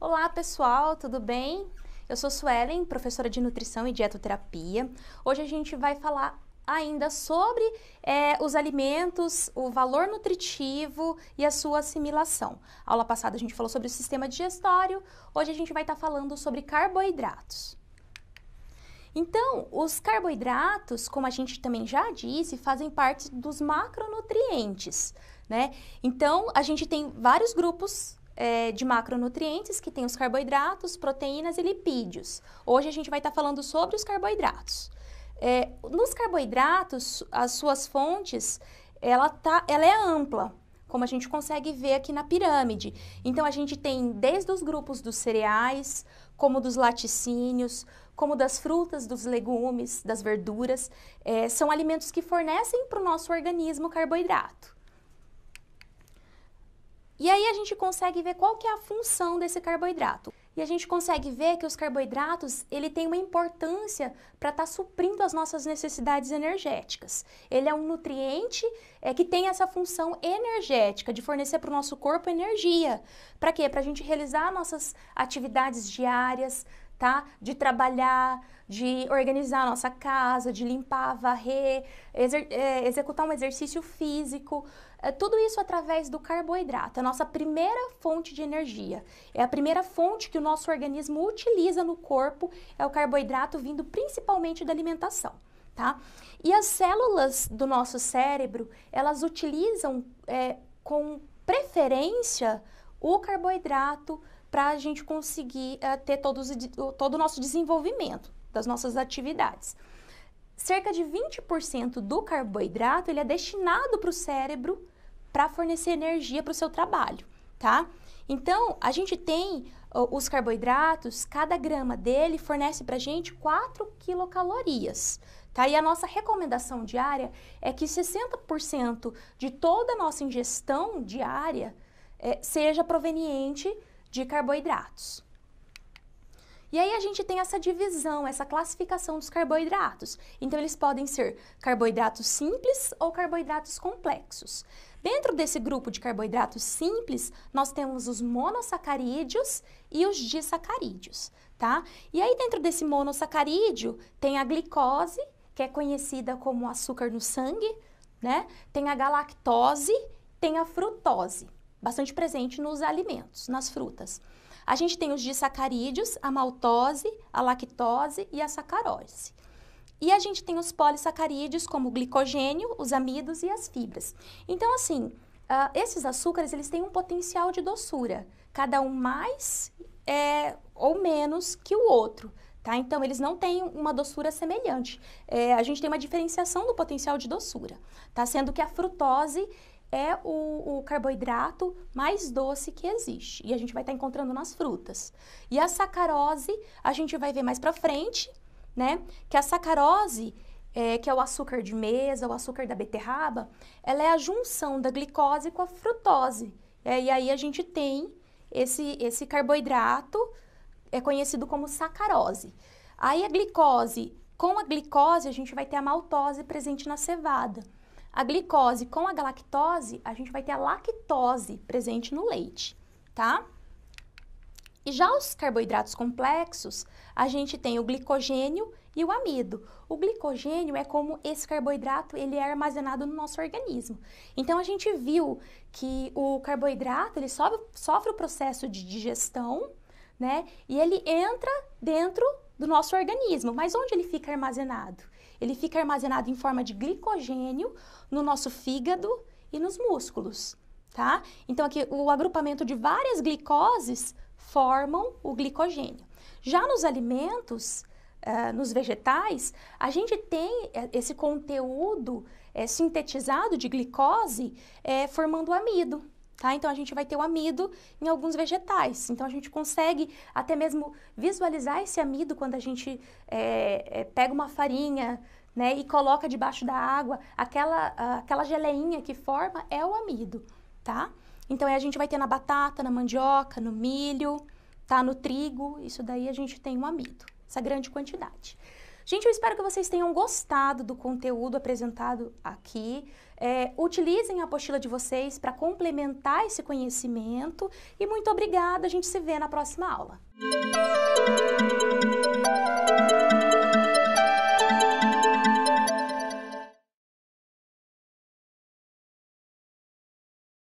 Olá pessoal, tudo bem? Eu sou Suelen, professora de Nutrição e Dietoterapia. Hoje a gente vai falar ainda sobre os alimentos, o valor nutritivo e a sua assimilação. Aula passada a gente falou sobre o sistema digestório, hoje a gente vai estar falando sobre carboidratos. Então, os carboidratos, como a gente também já disse, fazem parte dos macronutrientes, né? Então, a gente tem vários grupos de macronutrientes, que tem os carboidratos, proteínas e lipídios. Hoje a gente vai estar falando sobre os carboidratos. Nos carboidratos, as suas fontes, ela é ampla, como a gente consegue ver aqui na pirâmide. Então, a gente tem desde os grupos dos cereais, como dos laticínios, como das frutas, dos legumes, das verduras. São alimentos que fornecem para o nosso organismo carboidrato. E aí a gente consegue ver qual que é a função desse carboidrato. E a gente consegue ver que os carboidratos, ele tem uma importância para estar suprindo as nossas necessidades energéticas. Ele é um nutriente que tem essa função energética, de fornecer para o nosso corpo energia. Para quê? Para a gente realizar nossas atividades diárias, tá? De trabalhar, de organizar a nossa casa, de limpar, varrer, executar um exercício físico. Tudo isso através do carboidrato, a nossa primeira fonte de energia. É a primeira fonte que o nosso organismo utiliza no corpo, é o carboidrato vindo principalmente da alimentação, tá? E as células do nosso cérebro, elas utilizam com preferência o carboidrato para a gente conseguir ter todo o nosso desenvolvimento das nossas atividades. Cerca de 20% do carboidrato ele é destinado para o cérebro para fornecer energia para o seu trabalho, tá? Então, a gente tem os carboidratos, cada grama dele fornece para a gente 4 quilocalorias, tá? E a nossa recomendação diária é que 60% de toda a nossa ingestão diária seja proveniente de carboidratos. E aí a gente tem essa divisão, essa classificação dos carboidratos. Então, eles podem ser carboidratos simples ou carboidratos complexos. Dentro desse grupo de carboidratos simples, nós temos os monossacarídeos e os disacarídeos, tá? E aí, dentro desse monossacarídeo, tem a glicose, que é conhecida como açúcar no sangue, né? Tem a galactose, tem a frutose, bastante presente nos alimentos, nas frutas. A gente tem os disacarídeos, a maltose, a lactose e a sacarose. E a gente tem os polissacarídeos, como o glicogênio, os amidos e as fibras. Então, assim, esses açúcares, eles têm um potencial de doçura, cada um mais ou menos que o outro, tá? Então, eles não têm uma doçura semelhante. A gente tem uma diferenciação do potencial de doçura, tá? Sendo que a frutose é o carboidrato mais doce que existe. E a gente vai estar encontrando nas frutas. E a sacarose, a gente vai ver mais pra frente, né? Que a sacarose, que é o açúcar de mesa, o açúcar da beterraba, ela é a junção da glicose com a frutose. E aí a gente tem esse carboidrato, é conhecido como sacarose. Aí com a glicose, a gente vai ter a maltose presente na cevada. A glicose com a galactose, a gente vai ter a lactose presente no leite, tá? E já os carboidratos complexos, a gente tem o glicogênio e o amido. O glicogênio é como esse carboidrato, ele é armazenado no nosso organismo. Então, a gente viu que o carboidrato, ele sofre o processo de digestão, né? E ele entra dentro do nosso organismo. Mas onde ele fica armazenado? Ele fica armazenado em forma de glicogênio no nosso fígado e nos músculos, tá? Então, aqui, o agrupamento de várias glicoses formam o glicogênio. Já nos alimentos, nos vegetais, a gente tem esse conteúdo sintetizado de glicose formando o amido, tá? Então, a gente vai ter o amido em alguns vegetais. Então, a gente consegue até mesmo visualizar esse amido quando a gente pega uma farinha, né, e coloca debaixo da água, aquela geleinha que forma é o amido, tá? Então, a gente vai ter na batata, na mandioca, no milho, tá? No trigo, isso daí a gente tem um amido, essa grande quantidade. Gente, eu espero que vocês tenham gostado do conteúdo apresentado aqui. Utilizem a apostila de vocês para complementar esse conhecimento e muito obrigada, a gente se vê na próxima aula.